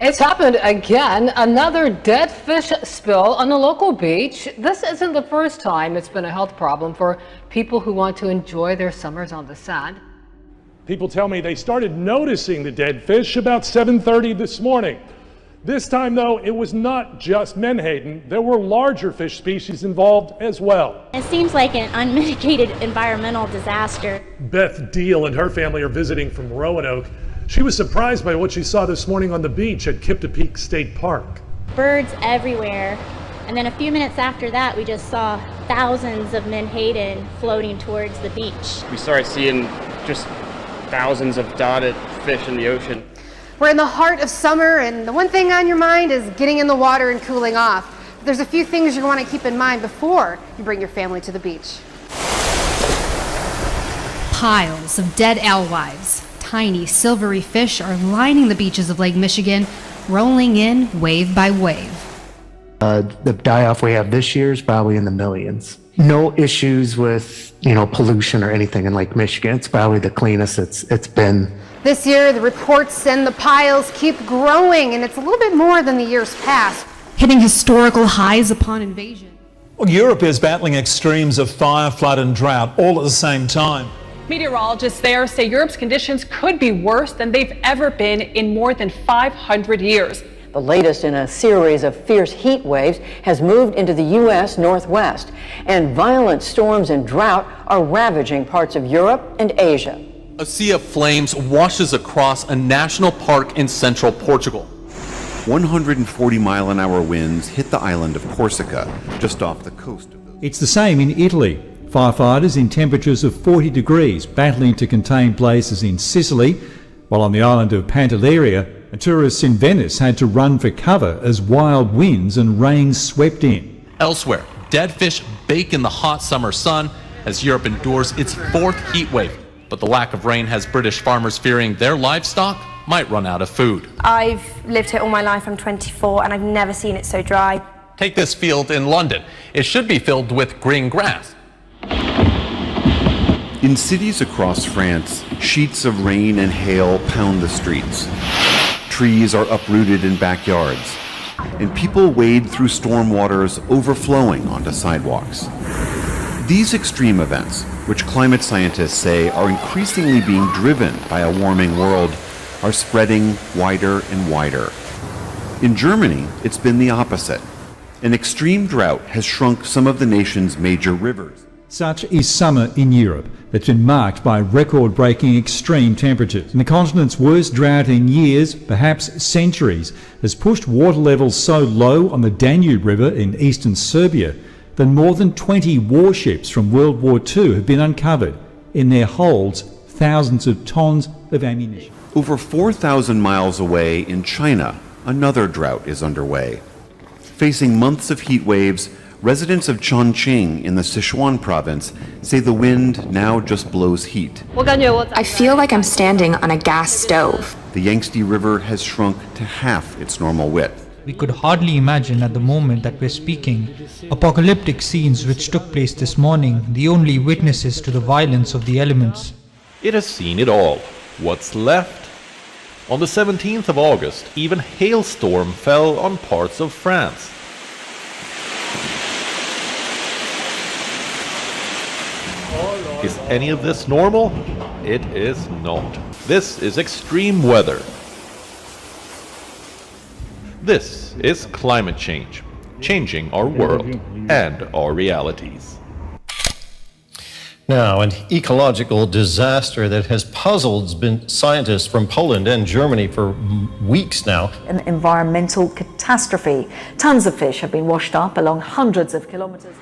It's happened again. Another dead fish spill on a local beach. This isn't the first time it's been a health problem for people who want to enjoy their summers on the sand. People tell me they started noticing the dead fish about 7:30 this morning. This time, though, it was not just menhaden. There were larger fish species involved as well. It seems like an unmitigated environmental disaster. Beth Deal and her family are visiting from Roanoke. She was surprised by what she saw this morning on the beach at Kipta State Park. Birds everywhere. And then a few minutes after that, we just saw thousands of menhaden floating towards the beach. We started seeing just thousands of dotted fish in the ocean. We're in the heart of summer, and the one thing on your mind is getting in the water and cooling off. But there's a few things you want to keep in mind before you bring your family to the beach. Piles of dead alewives. Tiny silvery fish are lining the beaches of Lake Michigan, rolling in wave by wave. The die-off we have this year is probably in the millions. No issues with, pollution or anything in Lake Michigan. It's probably the cleanest it's been. This year, the reports and the piles keep growing, and it's a little bit more than the years past. Hitting historical highs upon invasion. Well, Europe is battling extremes of fire, flood and drought all at the same time. Meteorologists there say Europe's conditions could be worse than they've ever been in more than 500 years. The latest in a series of fierce heat waves has moved into the U.S. Northwest, and violent storms and drought are ravaging parts of Europe and Asia. A sea of flames washes across a national park in central Portugal. 140-mile-an-hour winds hit the island of Corsica, just off the coast. It's the same in Italy. Firefighters in temperatures of 40 degrees battling to contain blazes in Sicily, while on the island of Pantelleria, tourists in Venice had to run for cover as wild winds and rain swept in. Elsewhere, dead fish bake in the hot summer sun as Europe endures its fourth heat wave. But the lack of rain has British farmers fearing their livestock might run out of food. I've lived here all my life. I'm 24 and I've never seen it so dry. Take this field in London. It should be filled with green grass. In cities across France, sheets of rain and hail pound the streets. Trees are uprooted in backyards, and people wade through storm waters overflowing onto sidewalks. These extreme events, which climate scientists say are increasingly being driven by a warming world, are spreading wider and wider. In Germany, it's been the opposite. An extreme drought has shrunk some of the nation's major rivers. Such is summer in Europe that's been marked by record-breaking extreme temperatures. And the continent's worst drought in years, perhaps centuries, has pushed water levels so low on the Danube River in eastern Serbia that more than 20 warships from World War II have been uncovered. In their holds, thousands of tons of ammunition. Over 4,000 miles away in China, another drought is underway. Facing months of heat waves, residents of Chongqing in the Sichuan province say the wind now just blows heat. I feel like I'm standing on a gas stove. The Yangtze River has shrunk to half its normal width. We could hardly imagine at the moment that we're speaking apocalyptic scenes which took place this morning, the only witnesses to the violence of the elements. It has seen it all. What's left? On the 17th of August, even hailstorm fell on parts of France. Is any of this normal? It is not. This is extreme weather. This is climate change, changing our world and our realities. Now, an ecological disaster that has puzzled scientists from Poland and Germany for weeks now. An environmental catastrophe. Tons of fish have been washed up along hundreds of kilometers.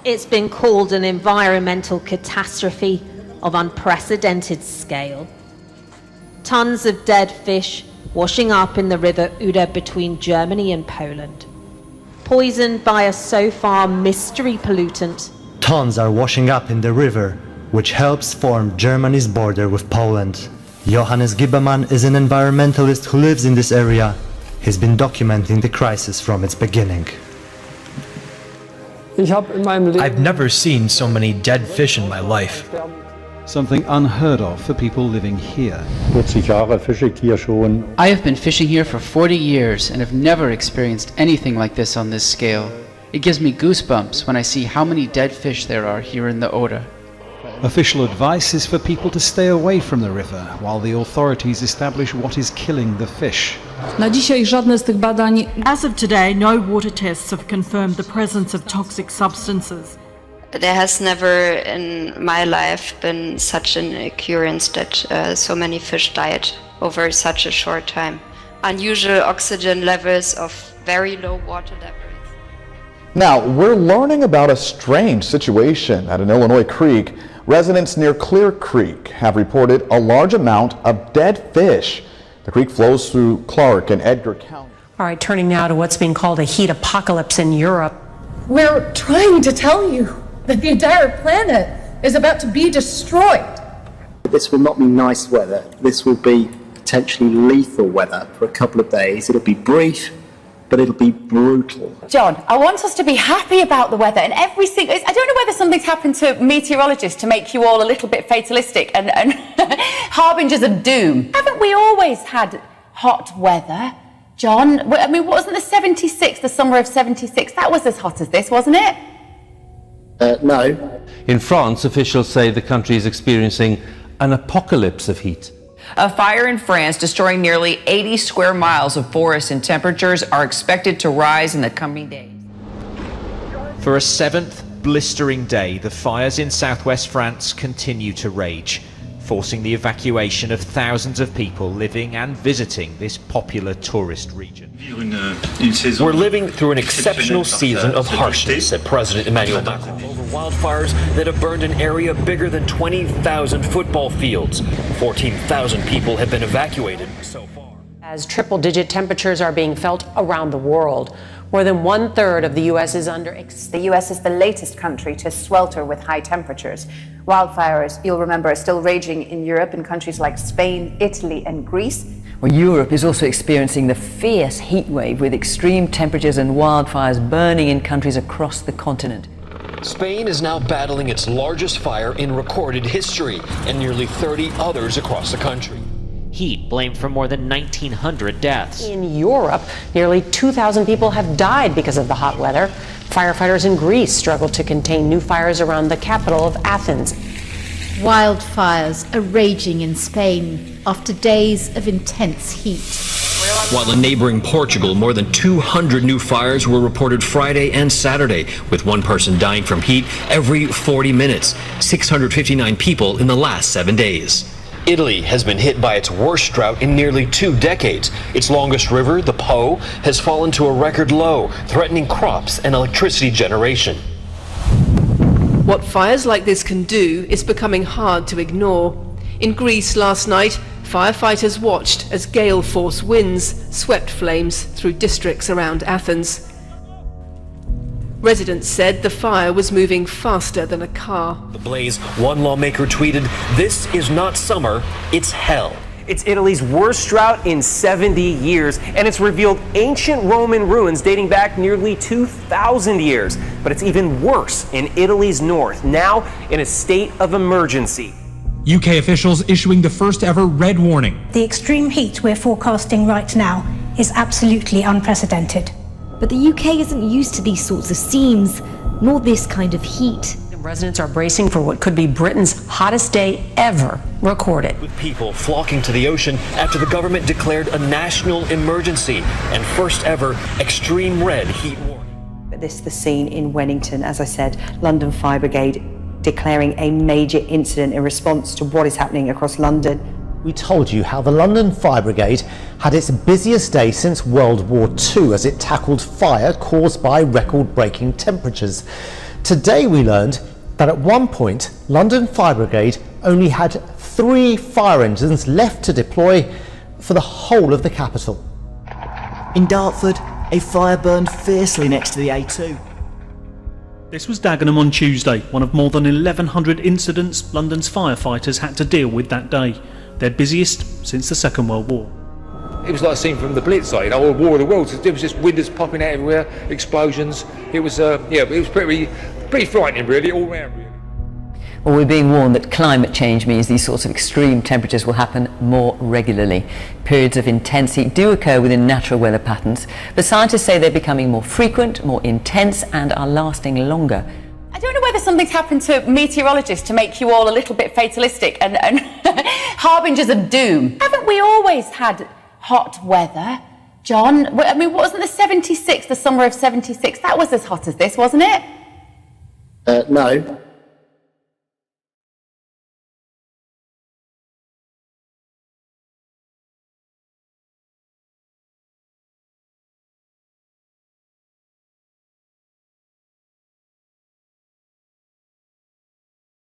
It's been called an environmental catastrophe of unprecedented scale. Tons of dead fish washing up in the River Oder between Germany and Poland. Poisoned by a so far mystery pollutant. Tons are washing up in the river, which helps form Germany's border with Poland. Johannes Giebermann is an environmentalist who lives in this area. He's been documenting the crisis from its beginning. I've never seen so many dead fish in my life. something unheard of for people living here. 40 Jahre fische ich hier schon. I have been fishing here for 40 years and have never experienced anything like this on this scale. It gives me goosebumps when I see how many dead fish there are here in the Oder. Official advice is for people to stay away from the river while the authorities establish what is killing the fish. Na dzisiaj żadne z tych badań. As of today, no water tests have confirmed the presence of toxic substances. There has never in my life been such an occurrence that so many fish died over such a short time. Unusual oxygen levels of very low water levels. Now, we're learning about a strange situation at an Illinois creek. Residents near Clear Creek have reported a large amount of dead fish. The creek flows through Clark and Edgar County. All right, turning now to what's being called a heat apocalypse in Europe. We're trying to tell you that the entire planet is about to be destroyed. This will not be nice weather. This will be potentially lethal weather for a couple of days. It'll be brief, but it'll be brutal. John, I want us to be happy about the weather and every single... I don't know whether something's happened to meteorologists to make you all a little bit fatalistic and harbingers of doom. Haven't we always had hot weather, John? I mean, wasn't the summer of 76? That was as hot as this, wasn't it? No. In France, officials say the country is experiencing an apocalypse of heat. A fire in France destroying nearly 80 square miles of forest, and temperatures are expected to rise in the coming days. For a seventh blistering day, the fires in southwest France continue to rage, forcing the evacuation of thousands of people living and visiting this popular tourist region. We're living through an exceptional season of harshness, said President Emmanuel Macron, over wildfires that have burned an area bigger than 20,000 football fields. 14,000 people have been evacuated so far. As triple-digit temperatures are being felt around the world, more than 1/3 of the U.S. is under. The U.S. is the latest country to swelter with high temperatures. Wildfires, you'll remember, are still raging in Europe in countries like Spain, Italy, and Greece. Well, Europe is also experiencing the fierce heat wave with extreme temperatures and wildfires burning in countries across the continent. Spain is now battling its largest fire in recorded history, and nearly 30 others across the country. Heat blamed for more than 1,900 deaths. In Europe, nearly 2,000 people have died because of the hot weather. Firefighters in Greece struggle to contain new fires around the capital of Athens. Wildfires are raging in Spain after days of intense heat. While in neighboring Portugal, more than 200 new fires were reported Friday and Saturday, with one person dying from heat every 40 minutes, 659 people in the last 7 days. Italy has been hit by its worst drought in nearly 2 decades. Its longest river, the Po, has fallen to a record low, threatening crops and electricity generation. What fires like this can do is becoming hard to ignore. In Greece last night, firefighters watched as gale force winds swept flames through districts around Athens. Residents said the fire was moving faster than a car. The blaze, one lawmaker tweeted, "This is not summer, it's hell." It's Italy's worst drought in 70 years, and it's revealed ancient Roman ruins dating back nearly 2,000 years. But it's even worse in Italy's north, now in a state of emergency. UK officials issuing the first ever red warning. The extreme heat we're forecasting right now is absolutely unprecedented. But the UK isn't used to these sorts of scenes, nor this kind of heat. Residents are bracing for what could be Britain's hottest day ever recorded. With people flocking to the ocean after the government declared a national emergency and first ever extreme red heat warning. This is the scene in Wennington, as I said, London Fire Brigade declaring a major incident in response to what is happening across London. We told you how the London Fire Brigade had its busiest day since World War II as it tackled fire caused by record-breaking temperatures. Today we learned that at one point London Fire Brigade only had 3 fire engines left to deploy for the whole of the capital. In Dartford, a fire burned fiercely next to the A2. This was Dagenham on Tuesday, one of more than 1,100 incidents London's firefighters had to deal with that day, their busiest since the Second World War. It was like a scene from the Blitz, like, or War of the Worlds. There was just windows popping out everywhere, explosions. It was, it was pretty frightening, really, all round. Really. Well, we're being warned that climate change means these sorts of extreme temperatures will happen more regularly. Periods of intense heat do occur within natural weather patterns, but scientists say they're becoming more frequent, more intense, and are lasting longer. I don't know whether something's happened to meteorologists to make you all a little bit fatalistic and harbingers of doom. Haven't we always had hot weather, John? I mean, wasn't the 76, the summer of 76, that was as hot as this, wasn't it? No.